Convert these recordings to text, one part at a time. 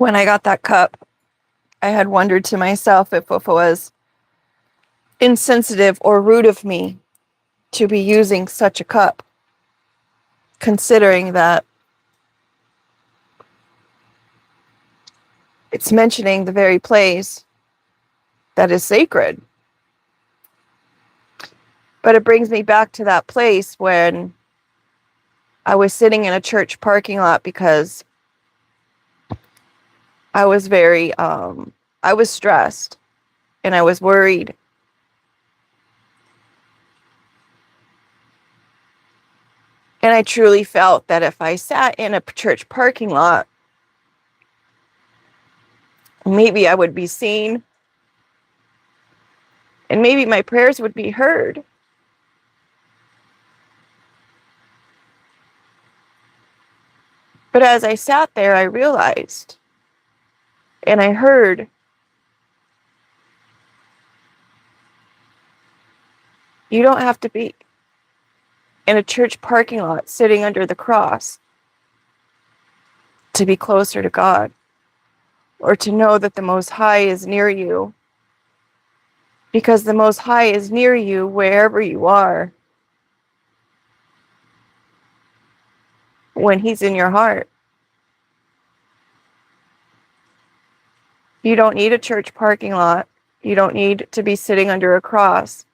When I got that cup, I had wondered to myself if it was insensitive or rude of me to be using such a cup, considering that it's mentioning the very place that is sacred. But it brings me back to that place when I was sitting in a church parking lot because I was I was stressed and I was worried. And I truly felt that if I sat in a church parking lot, maybe I would be seen and maybe my prayers would be heard. But as I sat there, I realized and I heard you don't have to be in a church parking lot sitting under the cross to be closer to God or to know that the Most High is near you, because the Most High is near you wherever you are when He's in your heart. You don't need a church parking lot. You don't need to be sitting under a cross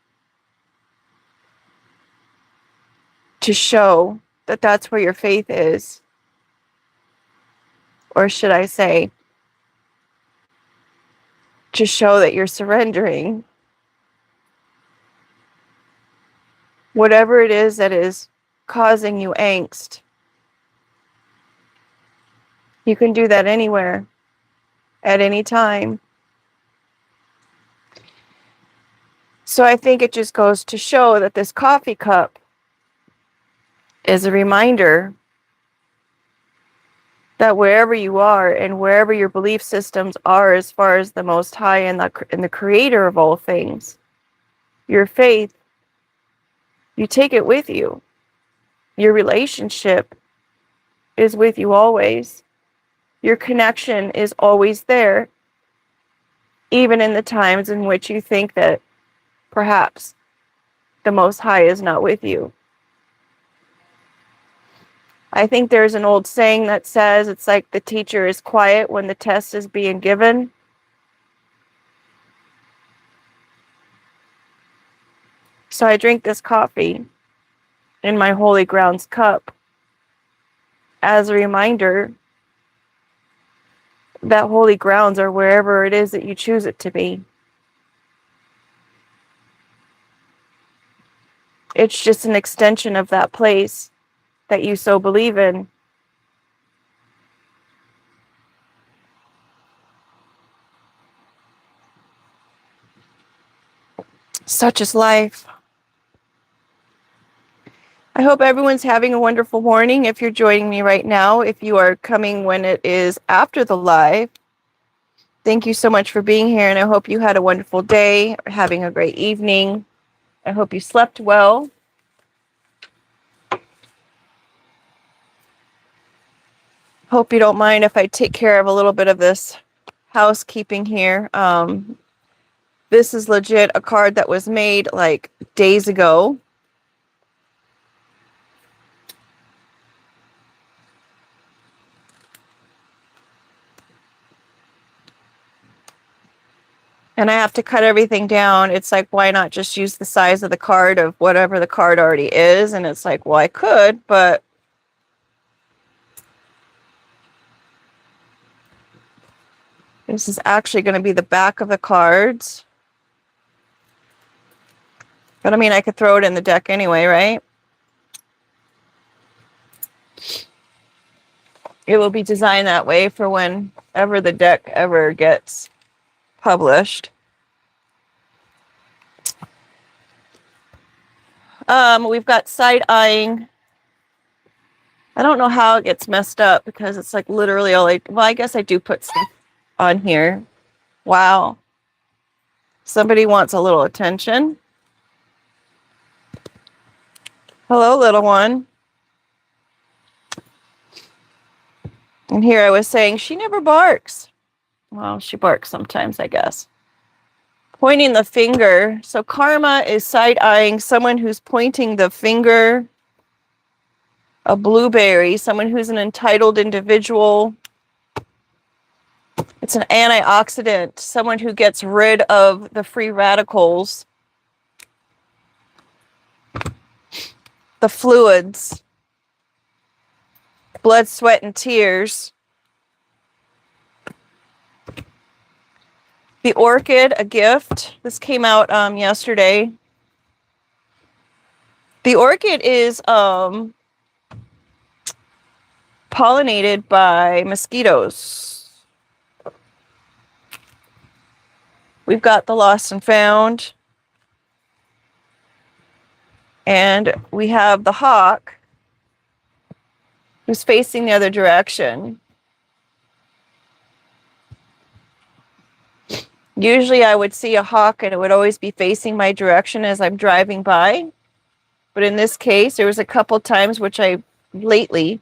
to show that that's where your faith is. Or should I say, to show that you're surrendering whatever it is that is causing you angst. You can do that anywhere, at any time. So I think it just goes to show that this coffee cup is a reminder that wherever you are and wherever your belief systems are as far as the Most High and the Creator of all things, your faith, you take it with you. Your relationship is with you always. Your connection is always there, even in the times in which you think that perhaps the Most High is not with you. I think there's an old saying that says it's like the teacher is quiet when the test is being given. So I drink this coffee in my Holy Grounds cup as a reminder that holy grounds are wherever it is that you choose it to be. It's just an extension of that place that you so believe in. Such is life. I hope everyone's having a wonderful morning. If you're joining me right now, if you are coming when it is after the live, thank you so much for being here, and I hope you had a wonderful day, having a great evening. I hope you slept well. Hope you don't mind if I take care of a little bit of this housekeeping here. This is legit a card that was made like days ago. And I have to cut everything down. It's like, why not just use the size of the card of whatever the card already is? And it's like, well, I could, but this is actually going to be the back of the cards. But I mean, I could throw it in the deck anyway, right? It will be designed that way for whenever the deck ever gets published. We've got side-eyeing. I don't know how it gets messed up because it's like literally all I guess I do put stuff on here. Wow. Somebody wants a little attention. Hello, little one. And here I was saying, she never barks. Well, she barks sometimes, I guess. Pointing the finger. So karma is side-eyeing someone who's pointing the finger. A blueberry, someone who's an entitled individual. It's an antioxidant, someone who gets rid of the free radicals. The fluids. Blood, sweat, and tears. The orchid, a gift. This came out yesterday. The orchid is pollinated by mosquitoes. We've got the lost and found. And we have the hawk who's facing the other direction. Usually I would see a hawk and it would always be facing my direction as I'm driving by. But in this case, there was a couple times lately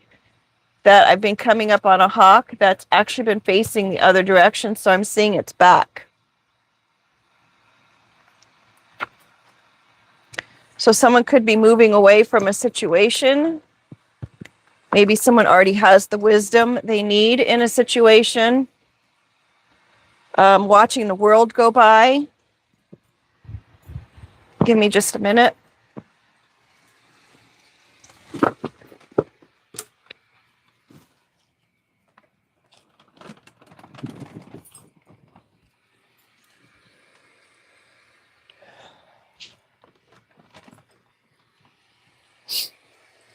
that I've been coming up on a hawk that's actually been facing the other direction, so I'm seeing its back. So someone could be moving away from a situation. Maybe someone already has the wisdom they need in a situation. Watching the world go by. Give me just a minute.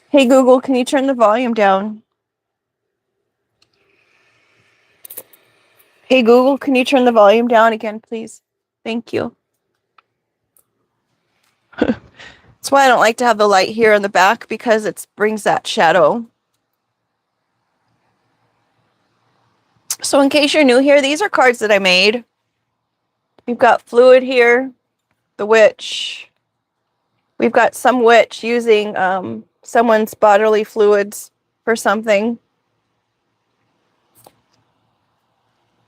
Hey Google, can you turn the volume down? Hey Google, can you turn the volume down again, please? Thank you. That's why I don't like to have the light here in the back, because it brings that shadow. So in case you're new here, these are cards that I made. We've got fluid here, the witch. We've got some witch using someone's bodily fluids for something.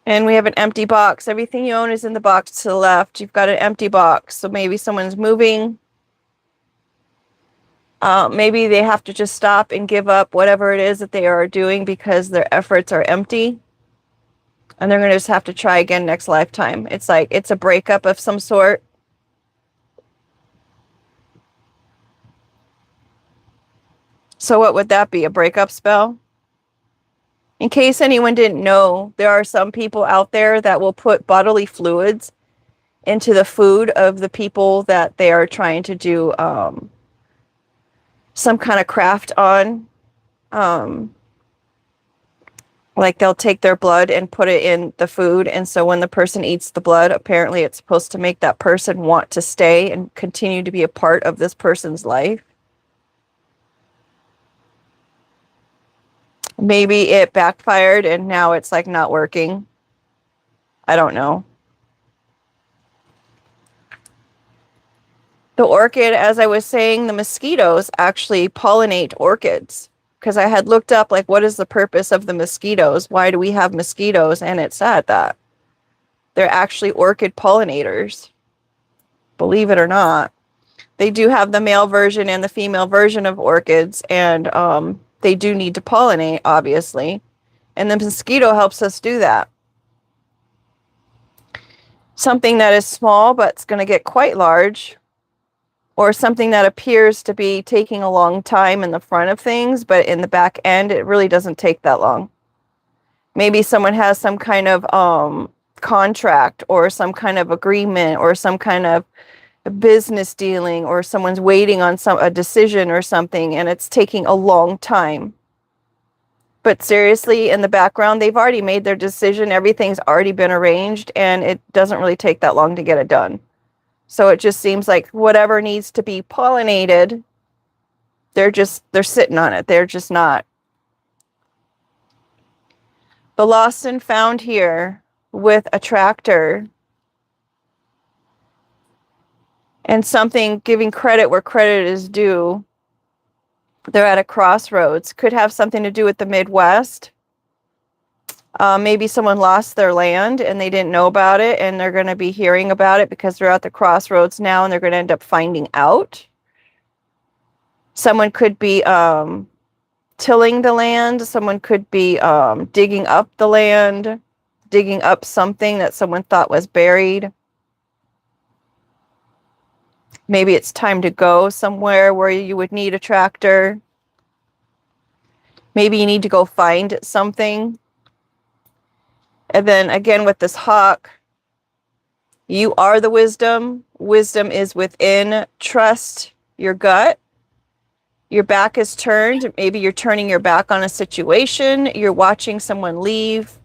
And we have an empty box. Everything you own is in the box to the left. You've got an empty box. So maybe someone's moving. Maybe they have to just stop and give up whatever it is that they are doing because their efforts are empty. And they're going to just have to try again next lifetime. It's like it's a breakup of some sort. So what would that be? A breakup spell? In case anyone didn't know, there are some people out there that will put bodily fluids into the food of the people that they are trying to do some kind of craft on. Like they'll take their blood and put it in the food. And so when the person eats the blood, apparently it's supposed to make that person want to stay and continue to be a part of this person's life. Maybe it backfired and now it's like not working. I don't know. The orchid, as I was saying, the mosquitoes actually pollinate orchids. Because I had looked up, like, what is the purpose of the mosquitoes? Why do we have mosquitoes? And it said that they're actually orchid pollinators. Believe it or not. They do have the male version and the female version of orchids. And they do need to pollinate, obviously. And the mosquito helps us do that. Something that is small, but it's going to get quite large. Or something that appears to be taking a long time in the front of things, but in the back end, it really doesn't take that long. Maybe someone has some kind of contract or some kind of agreement or some kind of business dealing, or someone's waiting on a decision or something, and it's taking a long time. But seriously, in the background, they've already made their decision. Everything's already been arranged, and it doesn't really take that long to get it done. So it just seems like whatever needs to be pollinated, they're sitting on it. They're just not. The lost and found here with a tractor and something giving credit where credit is due. They're at a crossroads. Could have something to do with the Midwest. Maybe someone lost their land and they didn't know about it, and they're going to be hearing about it because they're at the crossroads now and they're going to end up finding out. Someone could be tilling the land. Someone could be digging up the land, digging up something that someone thought was buried. Maybe it's time to go somewhere where you would need a tractor. Maybe you need to go find something. And then again with this hawk, you are the wisdom. Wisdom is within. Trust your gut. Your back is turned. Maybe you're turning your back on a situation. You're watching someone leave.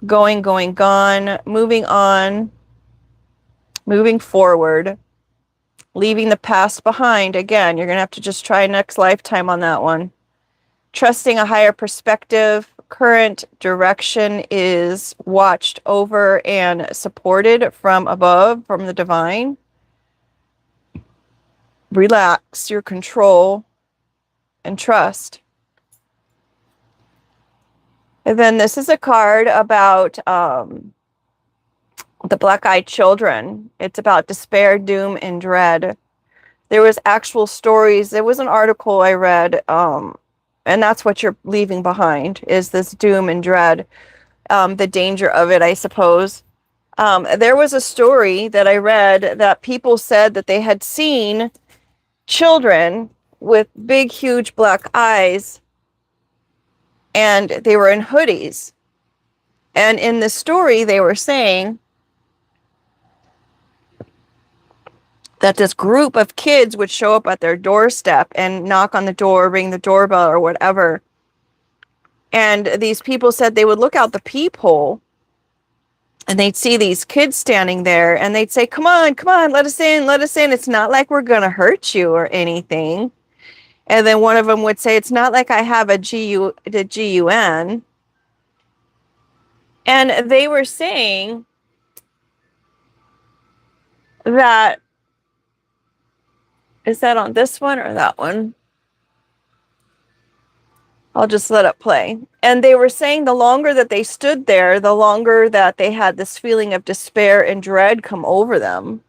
Going, gone. Moving on. Moving forward. Leaving the past behind. Again, you're going to have to just try next lifetime on that one. Trusting a higher perspective. Current direction is watched over and supported from above, from the divine. Relax your control and trust. And then this is a card about the black-eyed children. It's about despair, doom, and dread. There was actual stories. There was an article I read, and that's what you're leaving behind, is this doom and dread, the danger of it, I suppose. There was a story that I read that people said that they had seen children with big, huge black eyes, and they were in hoodies. And in the story, they were saying that this group of kids would show up at their doorstep and knock on the door, ring the doorbell or whatever. And these people said they would look out the peephole and they'd see these kids standing there and they'd say, come on, let us in, let us in. It's not like we're going to hurt you or anything. And then one of them would say, it's not like I have the GUN. And they were saying that, is that on this one or that one? I'll just let it play. And they were saying the longer that they stood there, the longer that they had this feeling of despair and dread come over them.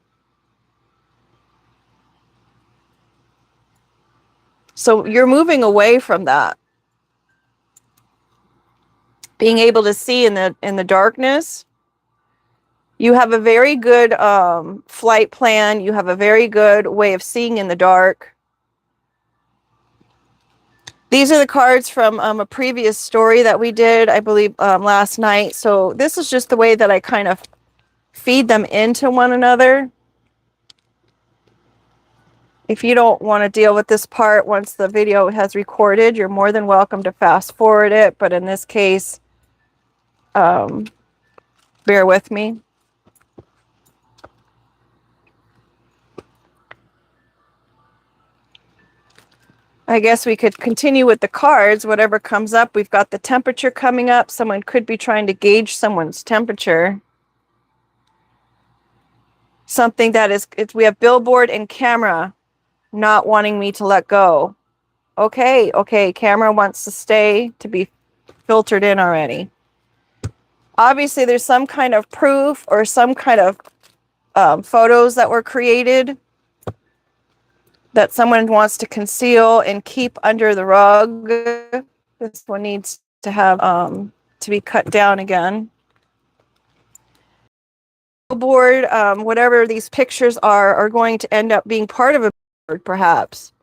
So you're moving away from that. Being able to see in the darkness. You have a very good flight plan. You have a very good way of seeing in the dark. These are the cards from a previous story that we did, I believe, last night. So this is just the way that I kind of feed them into one another. If you don't want to deal with this part once the video has recorded, you're more than welcome to fast forward it. But in this case, bear with me. I guess we could continue with the cards, whatever comes up. We've got the temperature coming up. Someone could be trying to gauge someone's temperature. Something that is, we have billboard and camera not wanting me to let go. Okay, camera wants to stay, to be filtered in already. Obviously, there's some kind of proof or some kind of photos that were created that someone wants to conceal and keep under the rug. This one needs to have to be cut down again. Board, whatever these pictures are going to end up being part of a board, perhaps.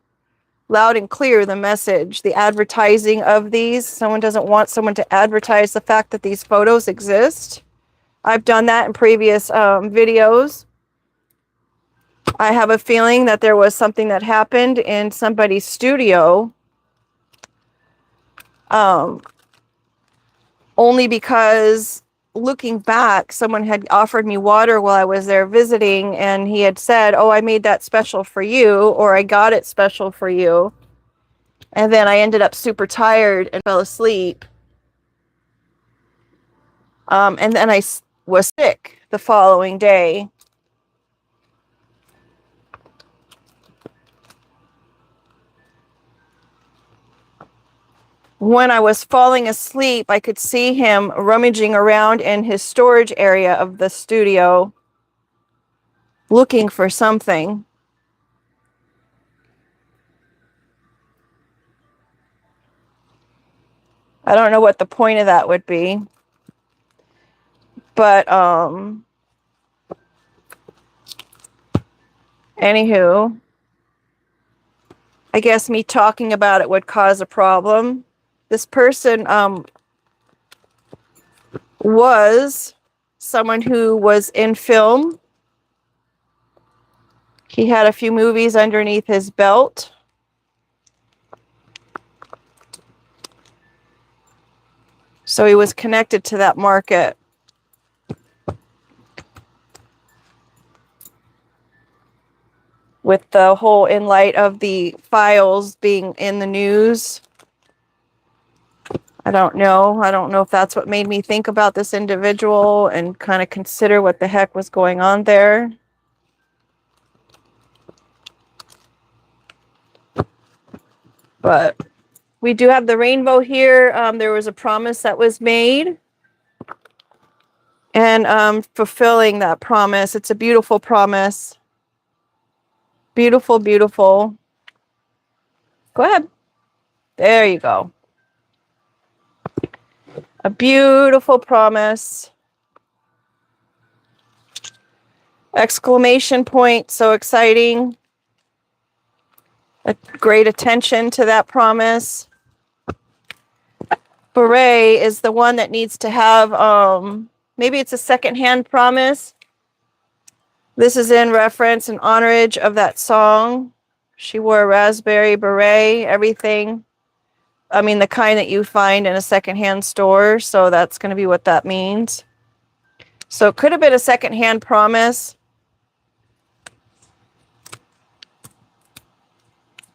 Loud and clear, the message, the advertising of these. Someone doesn't want someone to advertise the fact that these photos exist. I've done that in previous videos. I have a feeling that there was something that happened in somebody's studio. Only because looking back, someone had offered me water while I was there visiting, and he had said, oh, I made that special for you, or I got it special for you. And then I ended up super tired and fell asleep. And then I was sick the following day. when I was falling asleep, I could see him rummaging around in his storage area of the studio, looking for something. I don't know what the point of that would be. But, anywho, I guess me talking about it would cause a problem. This person, was someone who was in film. He had a few movies underneath his belt. So he was connected to that market. With the whole, in light of the files being in the news. I don't know. I don't know if that's what made me think about this individual and kind of consider what the heck was going on there. But we do have the rainbow here. There was a promise that was made. And fulfilling that promise. It's a beautiful promise. Beautiful, beautiful. Go ahead. There you go. A beautiful promise. Exclamation point. So exciting. A great attention to that promise. Beret is the one that needs to have, maybe it's a secondhand promise. This is in reference and honorage of that song. She wore a raspberry beret, everything. I mean, the kind that you find in a secondhand store. So that's going to be what that means. So it could have been a secondhand promise.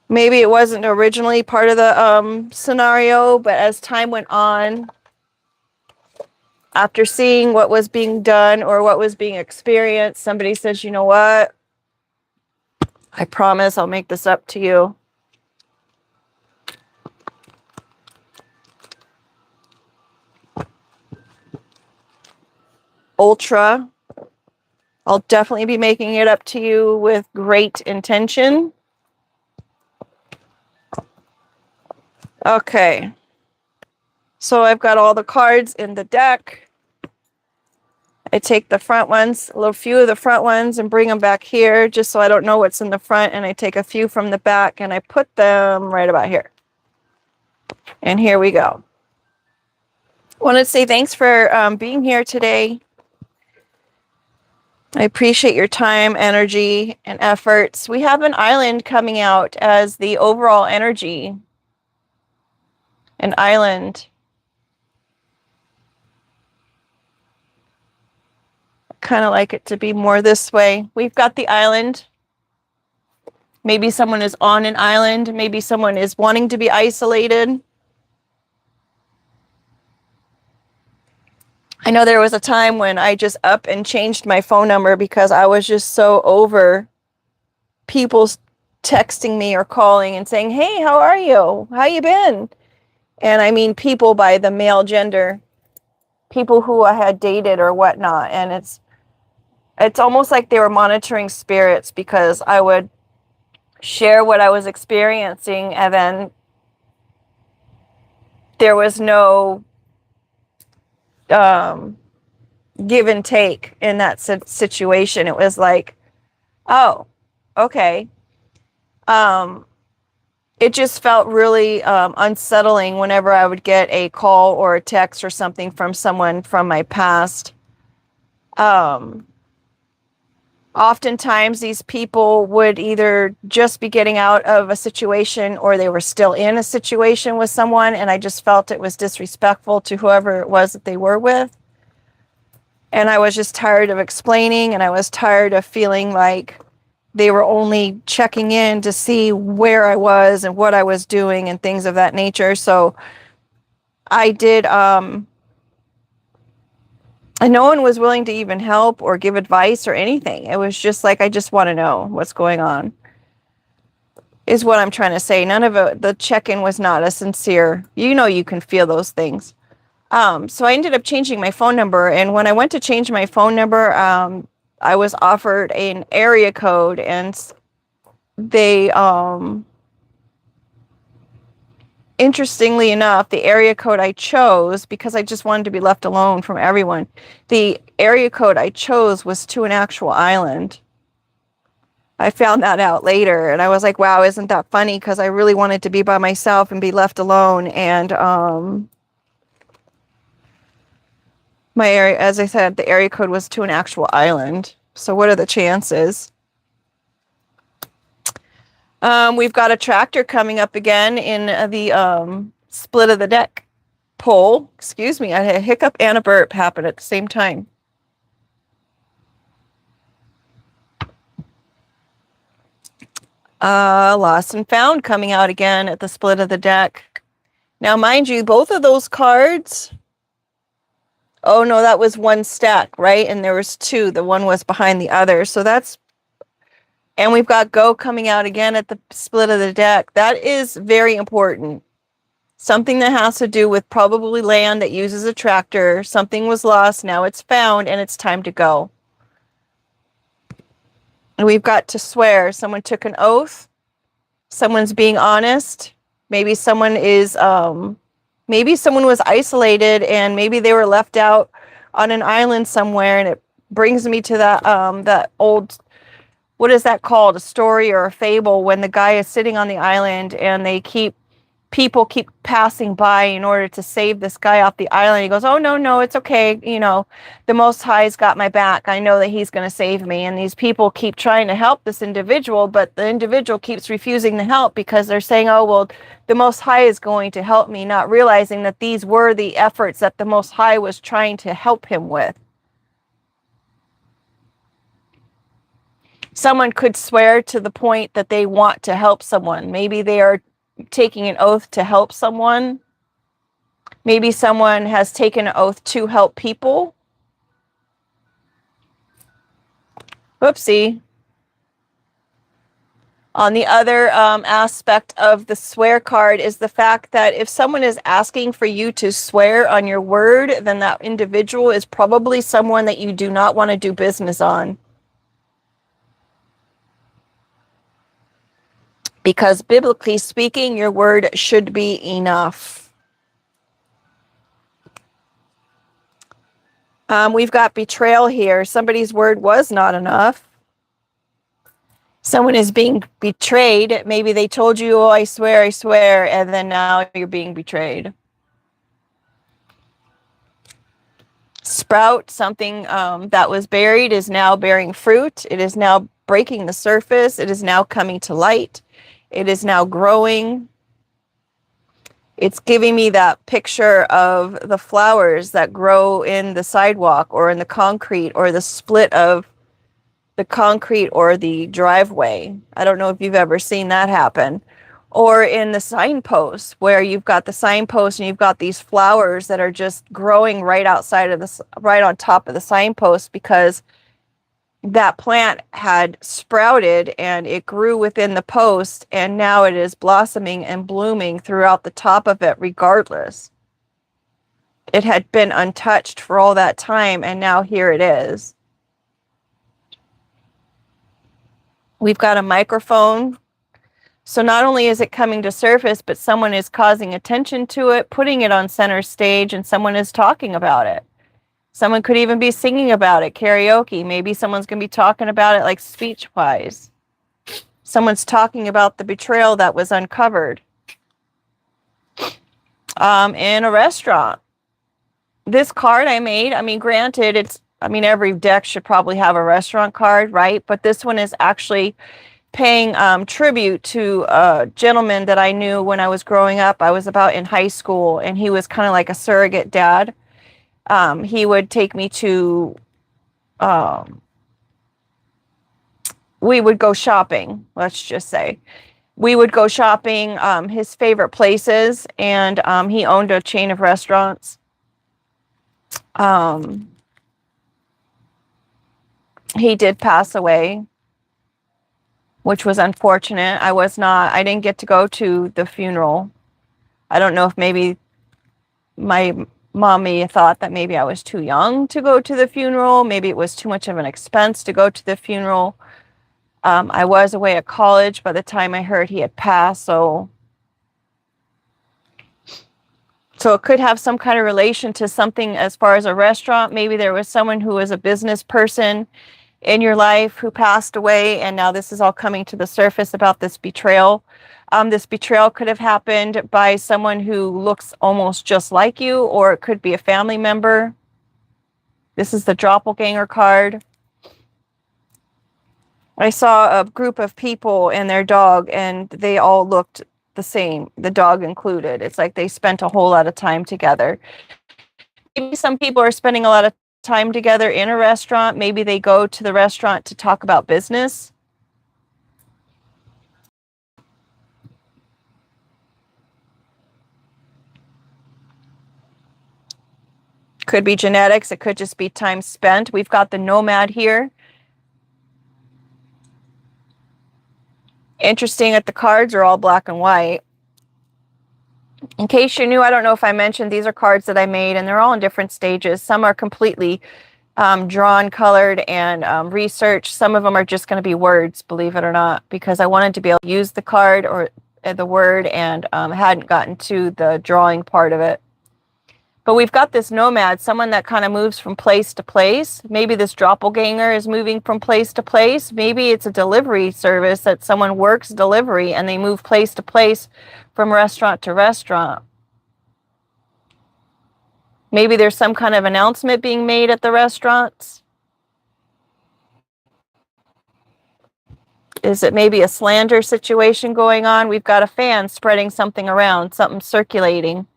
Maybe it wasn't originally part of the scenario, but as time went on, after seeing what was being done or what was being experienced, somebody says, you know what? I promise I'll make this up to you. Ultra. I'll definitely be making it up to you with great intention. Okay. So I've got all the cards in the deck. I take the front ones, a little few of the front ones, and bring them back here just so I don't know what's in the front. And I take a few from the back and I put them right about here. And here we go. I want to say thanks for being here today. I appreciate your time, energy, and efforts. We have an island coming out as the overall energy. An island. Kind of like it to be more this way. We've got the island. Maybe someone is on an island. Maybe someone is wanting to be isolated. I know there was a time when I just up and changed my phone number because I was just so over people texting me or calling and saying, hey, how are you? How you been? And I mean people by the male gender. People who I had dated or whatnot. And it's almost like they were monitoring spirits because I would share what I was experiencing and then there was no give and take in that situation. It was like, oh, okay. It just felt really unsettling whenever I would get a call or a text or something from someone from my past. Oftentimes these people would either just be getting out of a situation or they were still in a situation with someone, and I just felt it was disrespectful to whoever it was that they were with. And I was just tired of explaining, and I was tired of feeling like they were only checking in to see where I was and what I was doing and things of that nature. So I did, and no one was willing to even help or give advice or anything. It was just like, I just want to know what's going on. is what I'm trying to say. None of it, the check-in was not a sincere. You know, you can feel those things. So I ended up changing my phone number, and when I went to change my phone number, I was offered an area code, and they, interestingly enough, the area code I chose, because I just wanted to be left alone from everyone, the area code I chose was to an actual island. I found that out later, and I was like, wow, isn't that funny? Because I really wanted to be by myself and be left alone. And my area, as I said, the area code was to an actual island. So what are the chances? We've got a tractor coming up again in the split of the deck pole. Excuse me, I had a hiccup and a burp happen at the same time. Lost and Found coming out again at the split of the deck. Now, mind you, both of those cards... Oh, no, that was one stack, right? And there was two. The one was behind the other. So that's... And we've got Go coming out again at the split of the deck. That is very important. Something that has to do with probably land that uses a tractor. Something was lost, now it's found, and it's time to go. And we've got To Swear. Someone took an oath. Someone's being honest. Maybe someone is, maybe someone was isolated and maybe they were left out on an island somewhere. And it brings me to that old, what is that called? A story or a fable, when the guy is sitting on the island and people keep passing by in order to save this guy off the island. He goes, oh, no, it's okay. You know, the Most High's got my back. I know that he's going to save me. And these people keep trying to help this individual, but the individual keeps refusing to help because they're saying, oh, well, the Most High is going to help me, not realizing that these were the efforts that the Most High was trying to help him with. Someone could swear to the point that they want to help someone. Maybe they are taking an oath to help someone. Maybe someone has taken an oath to help people. Whoopsie. On the other aspect of the swear card is the fact that if someone is asking for you to swear on your word, then that individual is probably someone that you do not want to do business on. Because biblically speaking, your word should be enough. We've got betrayal here. Somebody's word was not enough. Someone is being betrayed. Maybe they told you, oh, I swear, and then now you're being betrayed. Sprout, something that was buried is now bearing fruit. It is now breaking the surface. It is now coming to light. It is now growing. It's giving me that picture of the flowers that grow in the sidewalk or in the concrete or the split of the concrete or the driveway. I don't know if you've ever seen that happen. Or in the signposts where you've got the signpost and you've got these flowers that are just growing right outside of this, right on top of the signpost because that plant had sprouted and it grew within the post and now it is blossoming and blooming throughout the top of it regardless. It had been untouched for all that time and now here it is. We've got a microphone. So not only is it coming to surface, but someone is causing attention to it, putting it on center stage, and someone is talking about it. Someone could even be singing about it, karaoke. Maybe someone's going to be talking about it like speech-wise. Someone's talking about the betrayal that was uncovered. In a restaurant. This card I made, I mean, granted, every deck should probably have a restaurant card, right? But this one is actually paying tribute to a gentleman that I knew when I was growing up. I was about in high school, and he was kind of like a surrogate dad. He would take me to, we would go shopping, let's just say. We would go shopping, his favorite places, and he owned a chain of restaurants. He did pass away. which was unfortunate. I didn't get to go to the funeral. I don't know if maybe my mommy thought that maybe I was too young to go to the funeral. Maybe it was too much of an expense to go to the funeral. I was away at college by the time I heard he had passed, so it could have some kind of relation to something as far as a restaurant. Maybe there was someone who was a business person in your life who passed away, and now this is all coming to the surface about this betrayal. This betrayal could have happened by someone who looks almost just like you, or it could be a family member. This is the doppelganger card. I saw a group of people and their dog, and they all looked the same, the dog included. It's like they spent a whole lot of time together. Maybe some people are spending a lot of time together in a restaurant. Maybe they go to the restaurant to talk about business. Could be genetics. It could just be time spent. We've got the nomad here. Interesting that the cards are all black and white. In case you knew, I don't know if I mentioned, these are cards that I made, and they're all in different stages. Some are completely drawn, colored, and researched. Some of them are just going to be words, believe it or not, because I wanted to be able to use the card or the word, and hadn't gotten to the drawing part of it. But we've got this nomad, someone that kind of moves from place to place. Maybe this doppelganger is moving from place to place. Maybe it's a delivery service that someone works delivery and they move place to place from restaurant to restaurant. Maybe there's some kind of announcement being made at the restaurants. Is it maybe a slander situation going on? We've got a fan spreading something around, something circulating.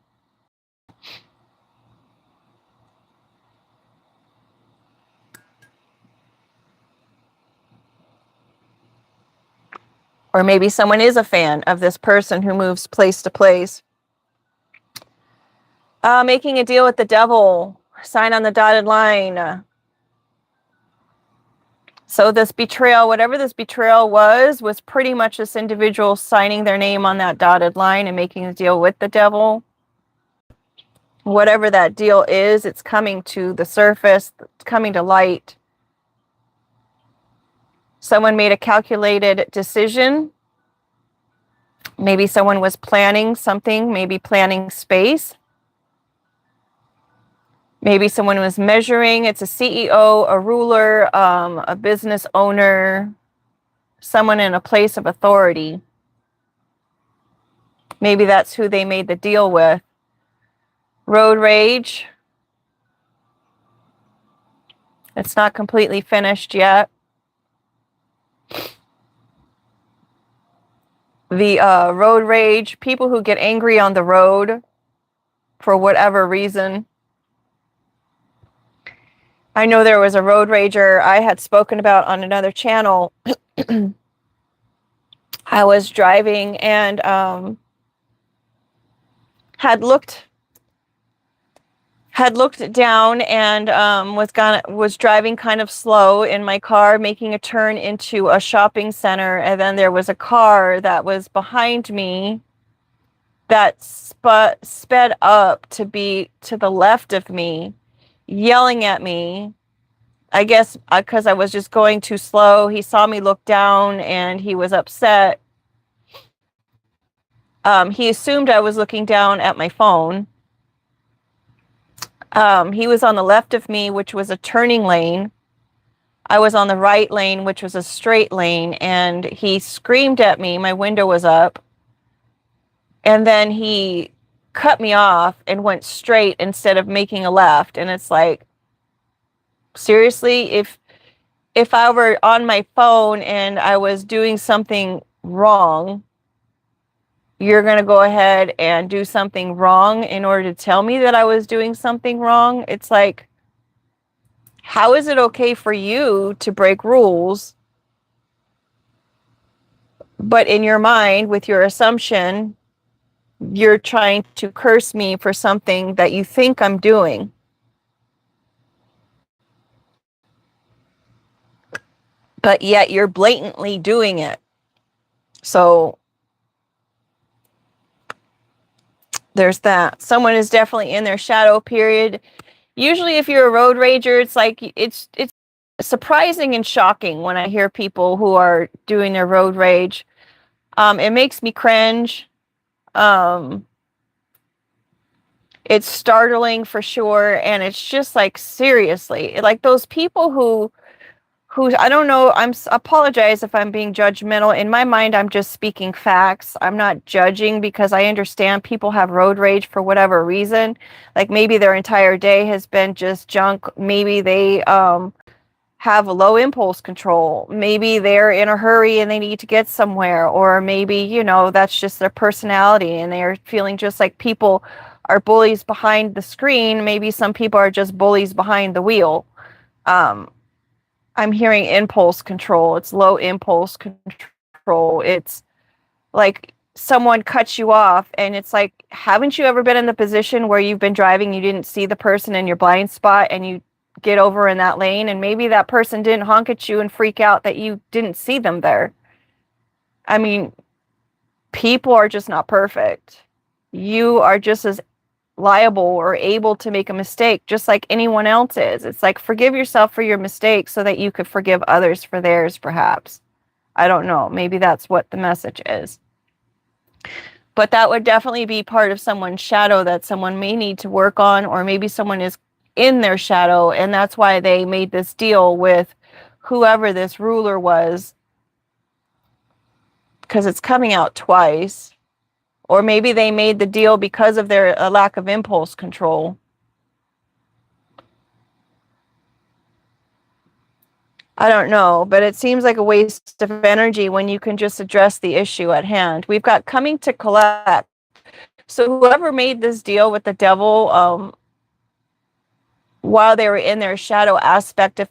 Or maybe someone is a fan of this person who moves place to place. Making a deal with the devil. Sign on the dotted line. So this betrayal, whatever this betrayal was pretty much this individual signing their name on that dotted line and making a deal with the devil. Whatever that deal is, it's coming to the surface, it's coming to light. Someone made a calculated decision. Maybe someone was planning something, maybe planning space. Maybe someone was measuring. It's a CEO, a ruler, a business owner, someone in a place of authority. Maybe that's who they made the deal with. Road rage. It's not completely finished yet. The road rage, people who get angry on the road for whatever reason. I know there was a road rager I had spoken about on another channel. I was driving and had looked down and was driving kind of slow in my car, making a turn into a shopping center, and then there was a car that was behind me that sped up to be to the left of me, yelling at me. I guess because I was just going too slow. He saw me look down and he was upset. He assumed I was looking down at my phone. He was on the left of me, which was a turning lane. I was on the right lane, which was a straight lane, and he screamed at me. My window was up. And then he cut me off and went straight instead of making a left. And it's like, seriously, if I were on my phone and I was doing something wrong, you're going to go ahead and do something wrong in order to tell me that I was doing something wrong? It's like, how is it okay for you to break rules, but in your mind, with your assumption, you're trying to curse me for something that you think I'm doing? But yet you're blatantly doing it. So there's that. Someone is definitely in their shadow period. Usually if you're a road rager, it's like it's surprising and shocking when I hear people who are doing their road rage. It makes me cringe. Um, it's startling for sure, and it's just like seriously, like those people who I don't know, apologize if I'm being judgmental. In my mind, I'm just speaking facts. I'm not judging because I understand people have road rage for whatever reason. Like maybe their entire day has been just junk. Maybe they have low impulse control. Maybe they're in a hurry and they need to get somewhere, or maybe, that's just their personality and they're feeling just like people are bullies behind the screen. Maybe some people are just bullies behind the wheel. I'm hearing impulse control. It's low impulse control. It's like someone cuts you off and it's like, haven't you ever been in the position where you've been driving, you didn't see the person in your blind spot and you get over in that lane and maybe that person didn't honk at you and freak out that you didn't see them there. I mean, people are just not perfect. You are just as liable or able to make a mistake just like anyone else is. It's like forgive yourself for your mistakes so that you could forgive others for theirs, perhaps. I don't know. Maybe that's what the message is. But that would definitely be part of someone's shadow that someone may need to work on, or maybe someone is in their shadow and that's why they made this deal with whoever this ruler was, because it's coming out twice. Or maybe they made the deal because of their lack of impulse control. I don't know, but it seems like a waste of energy when you can just address the issue at hand. We've got coming to collect. So whoever made this deal with the devil, while they were in their shadow aspect of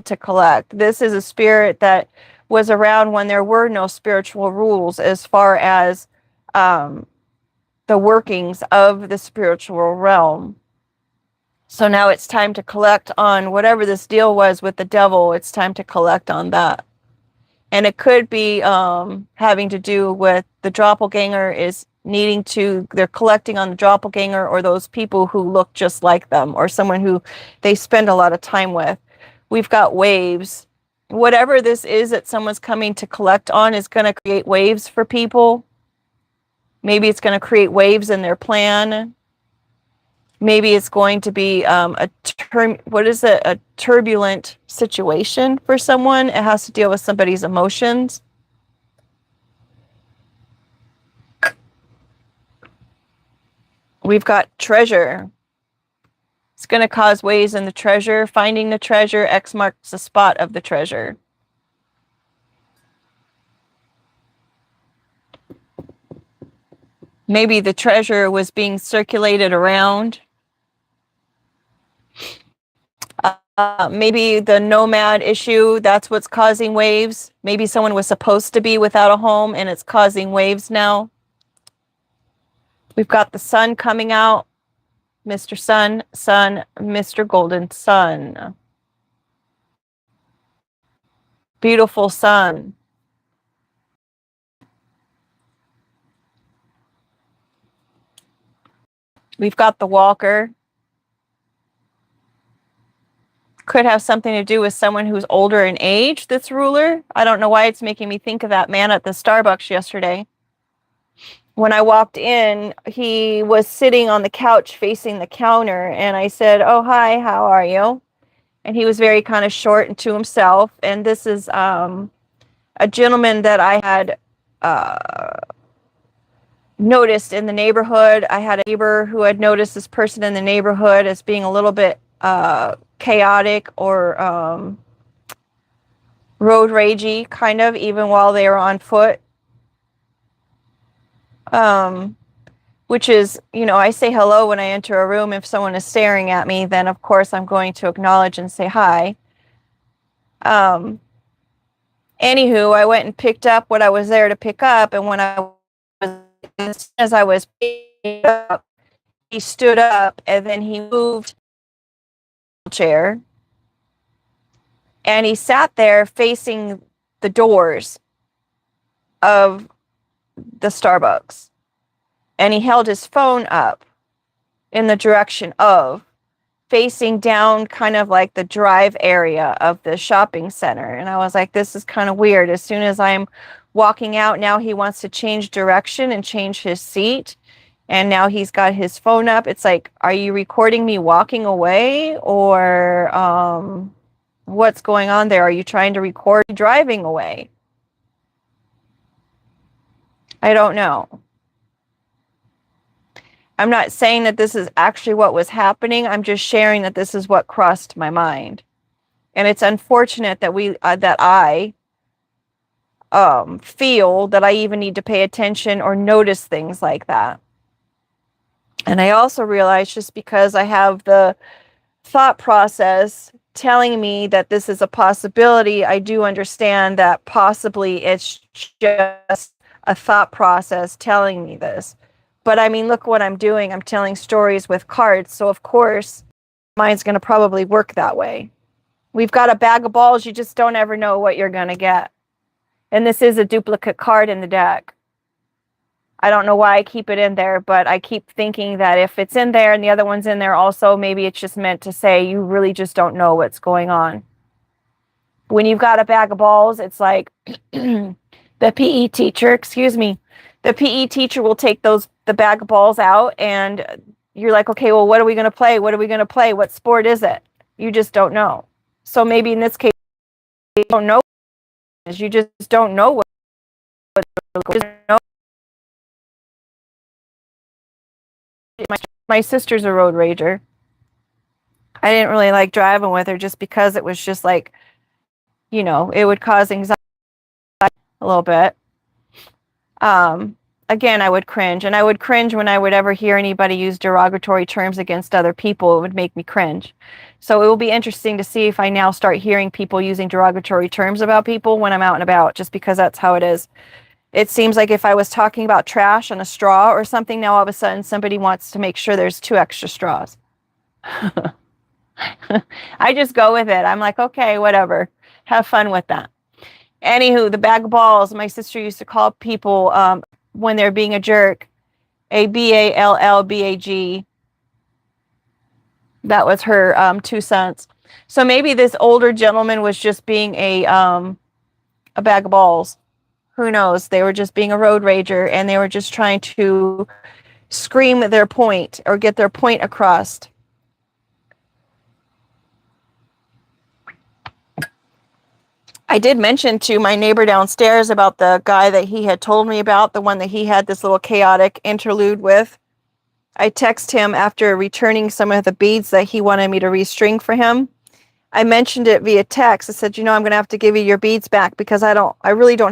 to collect, this is a spirit that was around when there were no spiritual rules as far as the workings of the spiritual realm. So now it's time to collect on whatever this deal was with the devil. It's time to collect on that. And it could be having to do with the doppelganger is needing to, they're collecting on the doppelganger or those people who look just like them or someone who they spend a lot of time with. We've got waves. Whatever this is that someone's coming to collect on is going to create waves for people. Maybe it's going to create waves in their plan. Maybe it's going to be a turbulent situation for someone. It has to deal with somebody's emotions. We've got treasure. It's going to cause waves in the treasure. Finding the treasure, X marks the spot of the treasure. Maybe the treasure was being circulated around. Maybe the nomad issue, that's what's causing waves. Maybe someone was supposed to be without a home and it's causing waves now. We've got the sun coming out. Mr. Sun, Mr. Golden Sun. Beautiful sun. We've got the walker. Could have something to do with someone who's older in age that's ruler. I don't know why it's making me think of that man at the Starbucks yesterday. When I walked in, he was sitting on the couch facing the counter, and I said, "Oh, hi, how are you?" And he was very kind of short and to himself. And this is a gentleman that I had noticed in the neighborhood. I had a neighbor who had noticed this person in the neighborhood as being a little bit chaotic or road ragey, kind of, even while they were on foot. Which is, I say hello when I enter a room. If someone is staring at me, then of course I'm going to acknowledge and say hi. Anywho, I went and picked up what I was there to pick up, and as I was picking up, he stood up and then he moved the chair and he sat there facing the doors. of the Starbucks, and he held his phone up in the direction of, facing down kind of like the drive area of the shopping center. And I was like, this is kind of weird. As soon as I'm walking out, now he wants to change direction and change his seat. And now he's got his phone up. It's like, are you recording me walking away, or what's going on there? Are you trying to record driving away? I don't know. I'm not saying that this is actually what was happening. I'm just sharing that this is what crossed my mind. And it's unfortunate that I feel that I even need to pay attention or notice things like that. And I also realize, just because I have the thought process telling me that this is a possibility, I do understand that possibly it's just a thought process telling me this. But I mean, look what I'm doing. I'm telling stories with cards. So of course, mine's going to probably work that way. We've got a bag of balls. You just don't ever know what you're going to get. And this is a duplicate card in the deck. I don't know why I keep it in there, but I keep thinking that if it's in there and the other one's in there also, maybe it's just meant to say you really just don't know what's going on. When you've got a bag of balls, it's like the PE teacher, the PE teacher will take the bag of balls out, and you're like, okay, well, what are we going to play? What are we going to play? What sport is it? You just don't know. So maybe in this case, you don't know. You just don't know what. My sister's a road rager. I didn't really like driving with her just because it was just like, it would cause anxiety a little bit. Again, I would cringe, and I would cringe when I would ever hear anybody use derogatory terms against other people. It would make me cringe. So it will be interesting to see if I now start hearing people using derogatory terms about people when I'm out and about, just because that's how it is. It seems like if I was talking about trash and a straw or something, now all of a sudden somebody wants to make sure there's 2 extra straws. I just go with it. I'm like, okay, whatever. Have fun with that. Anywho, the bag of balls, my sister used to call people, when they're being a jerk, a ballbag. That was her 2 cents. So maybe this older gentleman was just being a bag of balls. Who knows? They were just being a road rager, and they were just trying to scream their point or get their point across. I did mention to my neighbor downstairs about the guy that he had told me about, the one that he had this little chaotic interlude with. I text him after returning some of the beads that he wanted me to restring for him. I mentioned it via text. I said, I'm going to have to give you your beads back because I really don't have